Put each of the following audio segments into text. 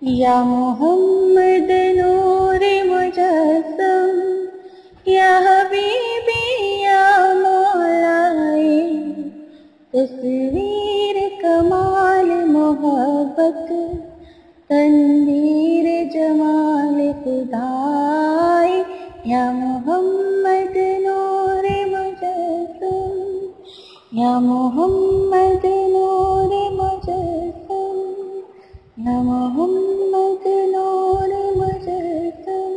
یا محمد نور مجسم یا حبیبی یا مولائے، تصویر کمال محبت تنویر جمال خدائے، یا محمد نور مجسم یا محمد نور مجسم یا محمد نور مجسم۔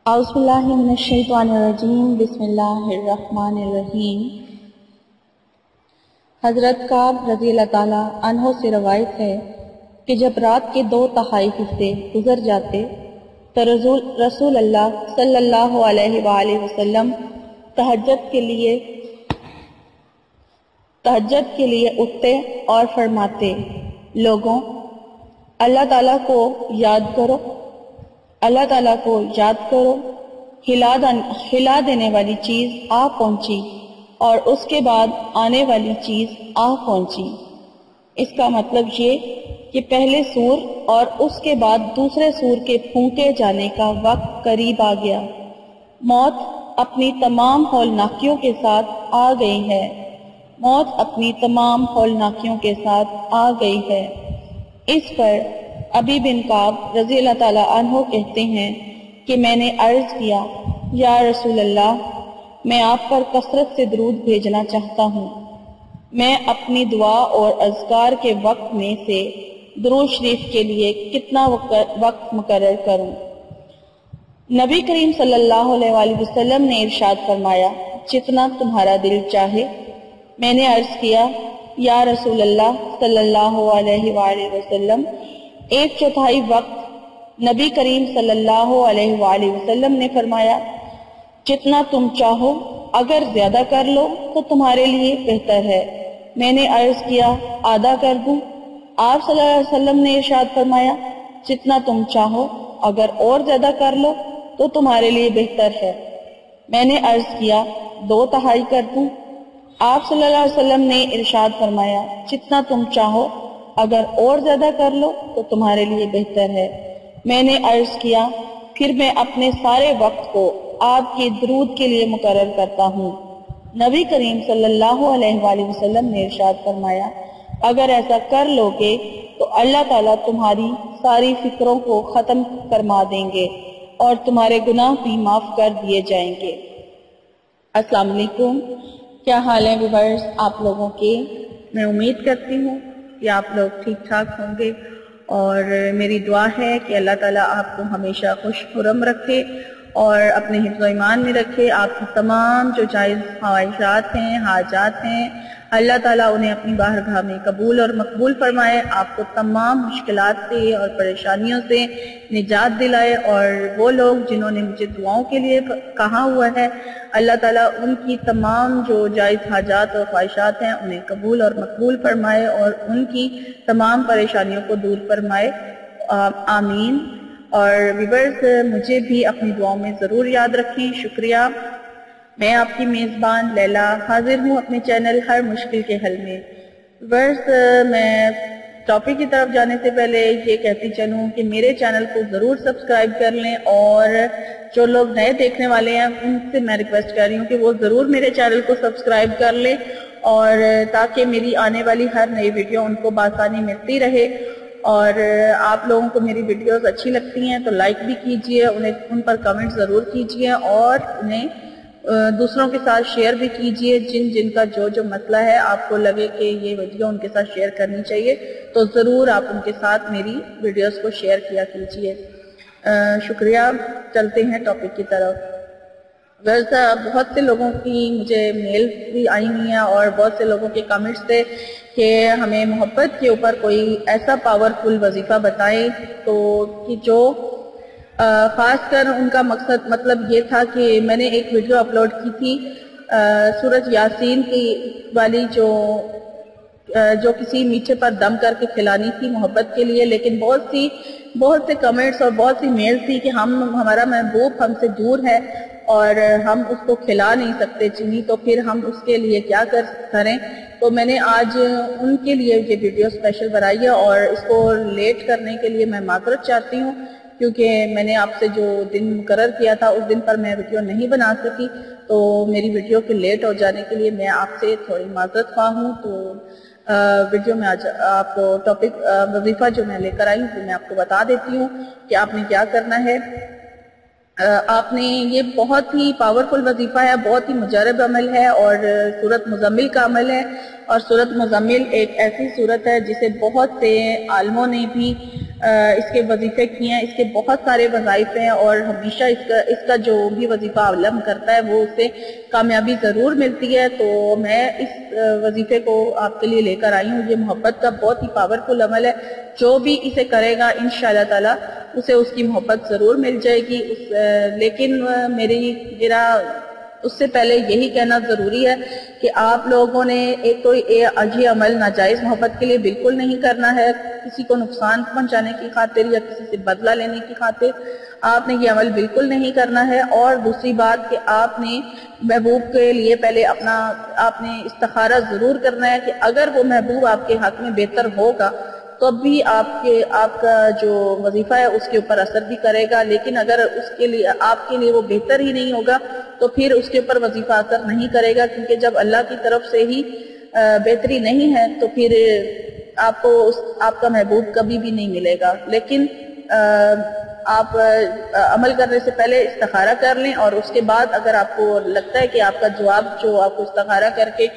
اعوذ باللہ من الشیطان الرجیم، بسم اللہ الرحمن الرحیم۔ حضرت کعب رضی اللہ تعالیٰ عنہ سے روایت ہے کہ جب رات کے 2/3 حصے گزر جاتے تو رسول اللہ صلی اللہ علیہ وآلہ وسلم تہجد کے لیے اٹھتے اور فرماتے، لوگوں اللہ تعالیٰ کو یاد کرو، اللہ تعالیٰ کو یاد کرو۔ ہلا دینے والی چیز آ پہنچی اور اس کے بعد آنے والی چیز آ پہنچی۔ اس کا مطلب یہ کہ پہلے سور اور اس کے بعد دوسرے سور کے پھونکے جانے کا وقت قریب آ گیا۔ موت اپنی تمام ہولناکیوں کے ساتھ آ گئی ہے، موت اپنی تمام ہولناکیوں کے ساتھ آ گئی ہے۔ اس پر ابی بن کعب رضی اللہ تعالیٰ عنہ کہتے ہیں کہ میں نے عرض کیا، یا رسول اللہ، میں آپ پر کثرت سے درود بھیجنا چاہتا ہوں، میں اپنی دعا اور اذکار کے وقت میں سے درود شریف کے لیے کتنا وقت مقرر کروں؟ نبی کریم صلی اللہ علیہ وآلہ وسلم نے ارشاد فرمایا، جتنا تمہارا دل چاہے۔ میں نے عرض کیا، یا رسول اللہ صلی اللہ علیہ وآلہ وسلم، 1/4 وقت؟ نبی کریم صلی اللہ علیہ وآلہ وسلم نے فرمایا، جتنا تم چاہو، اگر زیادہ کر لو تو تمہارے لیے بہتر ہے۔ میں نے عرض کیا، آدھا کر دوں؟ آپ صلی اللہ علیہ وسلم نے ارشاد فرمایا، جتنا تم چاہو، اگر اور زیادہ کر لو تو تمہارے لیے بہتر ہے۔ میں نے عرض کیا، 2/3 کر دوں؟ آپ صلی اللہ علیہ وسلم نے ارشاد فرمایا، جتنا تم چاہو، اگر اور زیادہ کر لو تو تمہارے لیے بہتر ہے۔ میں نے عرض کیا، پھر میں اپنے سارے وقت کو آپ کے درود کے لیے مقرر کرتا ہوں۔ نبی کریم صلی اللہ علیہ وآلہ وسلم نے ارشاد فرمایا، اگر ایسا کر لو گے تو اللہ تعالیٰ تمہاری ساری فکروں کو ختم فرما دیں گے اور تمہارے گناہ بھی معاف کر دیے جائیں گے۔ السلام علیکم، کیا حال ہے ویورز آپ لوگوں کے؟ میں امید کرتی ہوں کہ آپ لوگ ٹھیک ٹھاک ہوں گے، اور میری دعا ہے کہ اللہ تعالیٰ آپ کو ہمیشہ خوش خرم رکھے اور اپنے حفظ و ایمان میں رکھے۔ آپ کی تمام جو جائز خواہشات ہیں، حاجات ہیں، اللہ تعالیٰ انہیں اپنی بارگاہ میں قبول اور مقبول فرمائے، آپ کو تمام مشکلات سے اور پریشانیوں سے نجات دلائے، اور وہ لوگ جنہوں نے مجھے دعاؤں کے لیے کہا ہوا ہے، اللہ تعالیٰ ان کی تمام جو جائز حاجات اور خواہشات ہیں انہیں قبول اور مقبول فرمائے اور ان کی تمام پریشانیوں کو دور فرمائے، آمین۔ اور ویورز مجھے بھی اپنی دعاؤں میں ضرور یاد رکھیں۔ شکریہ۔ میں آپ کی میزبان لیلا حاضر ہوں اپنے چینل ہر مشکل کے حل میں۔ ویورز میں ٹاپک کی طرف جانے سے پہلے یہ کہتی چلوں کہ میرے چینل کو ضرور سبسکرائب کر لیں، اور جو لوگ نئے دیکھنے والے ہیں ان سے میں ریکویسٹ کر رہی ہوں کہ وہ ضرور میرے چینل کو سبسکرائب کر لیں، اور تاکہ میری آنے والی ہر نئی ویڈیو ان کو بآسانی ملتی رہے۔ اور آپ لوگوں کو میری ویڈیوز اچھی لگتی ہیں تو لائک بھی کیجئے، ان پر کمنٹ ضرور کیجئے، اور انہیں دوسروں کے ساتھ شیئر بھی کیجئے۔ جن کا جو مسئلہ ہے آپ کو لگے کہ یہ ویڈیو ان کے ساتھ شیئر کرنی چاہیے تو ضرور آپ ان کے ساتھ میری ویڈیوز کو شیئر کیا کیجئے۔ شکریہ۔ چلتے ہیں ٹاپک کی طرف۔ ویسے بہت سے لوگوں کی مجھے میل بھی آئی ہوئی ہیں اور بہت سے لوگوں کے کمنٹس تھے کہ ہمیں محبت کے اوپر کوئی ایسا پاورفل وظیفہ بتائیں، تو کہ جو خاص کر ان کا مطلب یہ تھا کہ میں نے ایک ویڈیو اپلوڈ کی تھی سورۃ یاسین کی والی، جو کسی میٹھے پر دم کر کے کھلانی تھی محبت کے لیے، لیکن بہت سے کمنٹس اور بہت سی میل تھی کہ ہمارا محبوب ہم سے دور ہے اور ہم اس کو کھلا نہیں سکتے چینی، تو پھر ہم اس کے لیے کیا کریں؟ تو میں نے آج ان کے لیے یہ ویڈیو اسپیشل بنائی ہے، اور اس کو لیٹ کرنے کے لیے میں معذرت چاہتی ہوں، کیونکہ میں نے آپ سے جو دن مقرر کیا تھا اس دن پر میں ویڈیو نہیں بنا سکی، تو میری ویڈیو کے لیٹ ہو جانے کے لیے میں آپ سے تھوڑی معذرت خواہ ہوں۔ تو ویڈیو میں آج آپ کو ٹاپک وظیفہ جو میں لے کر آئی ہوں میں آپ کو بتا دیتی ہوں کہ آپ نے کیا کرنا ہے۔ آپ نے یہ بہت ہی پاورفل وظیفہ ہے، بہت ہی مجرب عمل ہے، اور سورت مزمل کا عمل ہے، اور سورت مزمل ایک ایسی سورت ہے جسے بہت سے عالموں نے بھی اس کے وظیفے کیے ہیں، اس کے بہت سارے وظائف ہیں، اور ہمیشہ اس کا جو بھی وظیفہ علم کرتا ہے وہ اسے کامیابی ضرور ملتی ہے۔ تو میں اس وظیفے کو آپ کے لیے لے کر آئی ہوں۔ یہ محبت کا بہت ہی پاورفل عمل ہے، جو بھی اسے کرے گا انشاءاللہ تعالی اسے اس کی محبت ضرور مل جائے گی۔ لیکن میرا اس سے پہلے یہی کہنا ضروری ہے کہ آپ لوگوں نے ایک تو یہ عمل ناجائز محبت کے لیے بالکل نہیں کرنا ہے، کسی کو نقصان پہنچانے کی خاطر یا کسی سے بدلہ لینے کی خاطر آپ نے یہ عمل بالکل نہیں کرنا ہے۔ اور دوسری بات کہ آپ نے محبوب کے لیے پہلے آپ نے استخارہ ضرور کرنا ہے کہ اگر وہ محبوب آپ کے حق میں بہتر ہوگا تو بھی آپ کا جو وظیفہ ہے اس کے اوپر اثر بھی کرے گا، لیکن اگر آپ کے لیے وہ بہتر ہی نہیں ہوگا تو پھر اس کے اوپر وظیفہ اثر نہیں کرے گا، کیونکہ جب اللہ کی طرف سے ہی بہتری نہیں ہے تو پھر آپ کو آپ کا محبوب کبھی بھی نہیں ملے گا۔ لیکن آپ عمل کرنے سے پہلے استخارہ کر لیں، اور اس کے بعد اگر آپ کو لگتا ہے کہ آپ کا جواب جو آپ کو استخارہ کر کے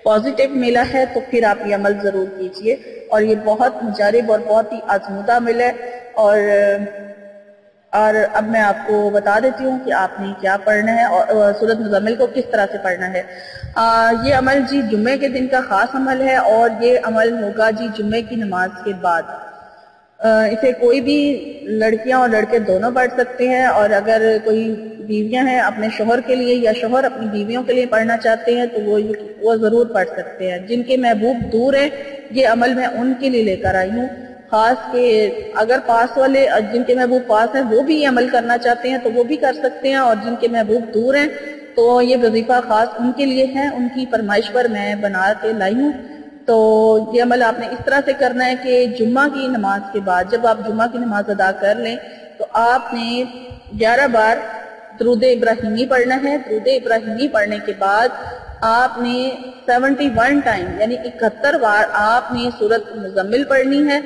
پازیٹیو ملا ہے تو پھر آپ یہ عمل ضرور کیجئے۔ اور یہ بہت مجرب اور بہت ہی آزمودہ عمل ہے، اور اب میں آپ کو بتا دیتی ہوں کہ آپ نے کیا پڑھنا ہے اور سورۃ مزمل کو کس طرح سے پڑھنا ہے۔ یہ عمل جی جمعے کے دن کا خاص عمل ہے، اور یہ عمل ہوگا جی جمعے کی نماز کے بعد۔ اسے کوئی بھی لڑکیاں اور لڑکے دونوں پڑھ سکتے ہیں، اور اگر کوئی بیویاں ہیں اپنے شوہر کے لیے یا شوہر اپنی بیویوں کے لیے پڑھنا چاہتے ہیں تو وہ ضرور پڑھ سکتے ہیں۔ جن کے محبوب دور ہیں یہ عمل میں ان کے لیے لے کر آئی ہوں، خاص کہ اگر پاس والے جن کے محبوب پاس ہیں وہ بھی یہ عمل کرنا چاہتے ہیں تو وہ بھی کر سکتے ہیں، اور جن کے محبوب دور ہیں تو یہ وظیفہ خاص ان کے لیے ہے، ان کی فرمائش پر میں بنا کے لائی ہوں۔ تو یہ عمل آپ نے اس طرح سے کرنا ہے کہ جمعہ کی نماز کے بعد جب آپ جمعہ کی نماز ادا کر لیں تو آپ نے 11 بار درود ابراہیمی پڑھنا ہے۔ درود ابراہیمی پڑھنے کے بعد آپ نے 71 ٹائم یعنی 71 بار آپ نے سورۃ مزمل پڑھنی ہے،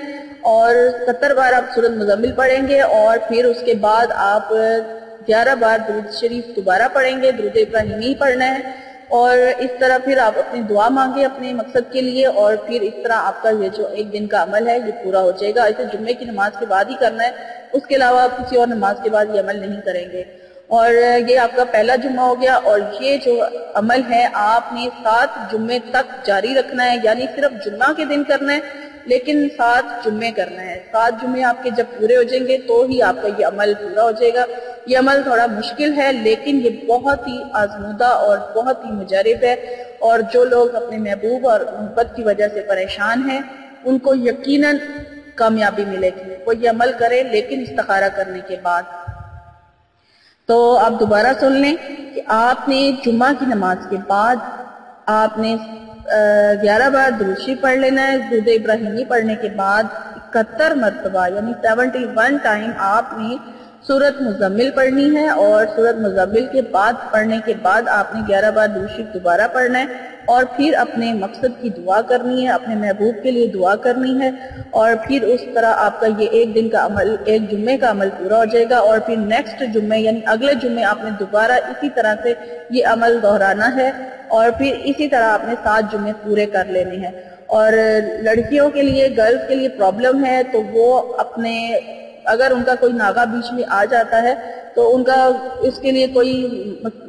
اور 71 بار آپ سورۃ مزمل پڑھیں گے، اور پھر اس کے بعد آپ 11 بار درود شریف دوبارہ پڑھیں گے، درود ابراہیمی پڑھنا ہے، اور اس طرح پھر آپ اپنی دعا مانگے اپنے مقصد کے لیے، اور پھر اس طرح آپ کا یہ جو ایک دن کا عمل ہے یہ پورا ہو جائے گا۔ اسے جمعے کی نماز کے بعد ہی کرنا ہے، اس کے علاوہ آپ کسی اور نماز کے بعد یہ عمل نہیں کریں گے۔ اور یہ آپ کا پہلا جمعہ ہو گیا، اور یہ جو عمل ہے آپ نے 7 جمعے تک جاری رکھنا ہے، یعنی صرف جمعہ کے دن کرنا ہے لیکن 7 جمعے کرنا ہے۔ 7 جمعے آپ کے جب پورے ہو جائیں گے تو ہی آپ کا یہ عمل پورا ہو جائے گا۔ یہ عمل تھوڑا مشکل ہے لیکن یہ بہت ہی آزمودہ اور بہت ہی مجرب ہے، اور جو لوگ اپنے محبوب اور محبت کی وجہ سے پریشان ہیں ان کو یقیناً کامیابی ملے گی۔ وہ یہ عمل کرے لیکن استخارہ کرنے کے بعد۔ تو آپ دوبارہ سن لیں کہ آپ نے جمعہ کی نماز کے بعد آپ نے 11 بار درود شریف پڑھ لینا ہے۔ درود ابراہیمی پڑھنے کے بعد 71 مرتبہ یعنی 71 ٹائم آپ نے سورۃ مزمل پڑھنی ہے، اور سورۃ مزمل کے بعد پڑھنے کے بعد آپ نے 11 بار درود شریف دوبارہ پڑھنا ہے، اور پھر اپنے مقصد کی دعا کرنی ہے، اپنے محبوب کے لیے دعا کرنی ہے، اور پھر اس طرح آپ کا یہ ایک دن کا عمل ایک جمعے کا عمل پورا ہو جائے گا۔ اور پھر نیکسٹ جمعے یعنی اگلے جمعے آپ نے دوبارہ اسی طرح سے یہ عمل دہرانا ہے، اور پھر اسی طرح آپ نے 7 جمعے پورے کر لینے ہیں۔ اور لڑکیوں کے لیے گرلز کے لیے پرابلم ہے تو وہ اپنے اگر ان کا کوئی ناغہ بیچ میں آ جاتا ہے تو ان کا اس کے لیے کوئی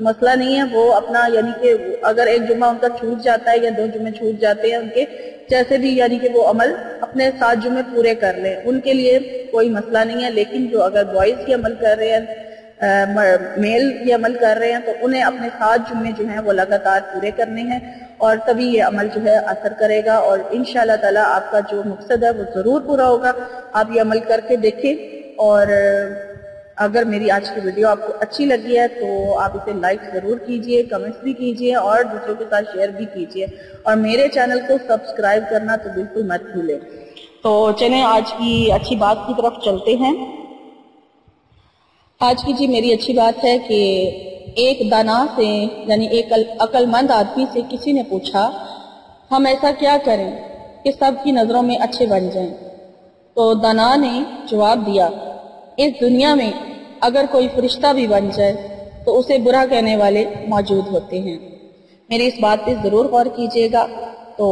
مسئلہ نہیں ہے، وہ اپنا یعنی کہ اگر ایک جمعہ ان کا چھوٹ جاتا ہے یا 2 جمعے چھوٹ جاتے ہیں ان کے جیسے بھی یعنی کہ وہ عمل اپنے 7 جمعے پورے کر لیں، ان کے لیے کوئی مسئلہ نہیں ہے۔ لیکن جو اگر بوائز کی عمل کر رہے ہیں میل یہ عمل کر رہے ہیں تو انہیں اپنے 7 جمعے جو ہیں وہ لگاتار پورے کرنے ہیں، اور تبھی یہ عمل جو ہے اثر کرے گا، اور انشاءاللہ تعالی آپ کا جو مقصد ہے وہ ضرور پورا ہوگا۔ آپ یہ عمل کر کے دیکھیں اور اگر میری آج کی ویڈیو آپ کو اچھی لگی ہے تو آپ اسے لائک ضرور کیجئے، کمنٹس بھی کیجئے اور دوسروں کے ساتھ شیئر بھی کیجئے، اور میرے چینل کو سبسکرائب کرنا تو بالکل مت بھولیں۔ تو چلیں آج کی اچھی بات کی طرف چلتے ہیں۔ آج کی میری اچھی بات ہے کہ ایک دانا سے یعنی ایک عقل مند آدمی سے کسی نے پوچھا ہم ایسا کیا کریں کہ سب کی نظروں میں اچھے بن جائیں؟ تو دانا نے جواب دیا اس دنیا میں اگر کوئی فرشتہ بھی بن جائے تو اسے برا کہنے والے موجود ہوتے ہیں۔ میری اس بات پہ ضرور غور کیجیے گا۔ تو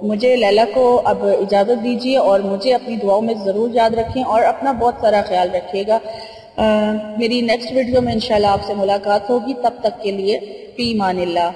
مجھے لیلا کو اب اجازت دیجیے اور مجھے اپنی دعاؤں میں ضرور یاد رکھیں اور اپنا بہت سارا خیال رکھیے گا۔ میری نیکسٹ ویڈیو میں انشاءاللہ آپ سے ملاقات ہوگی، تب تک کے لیے فی امان اللہ۔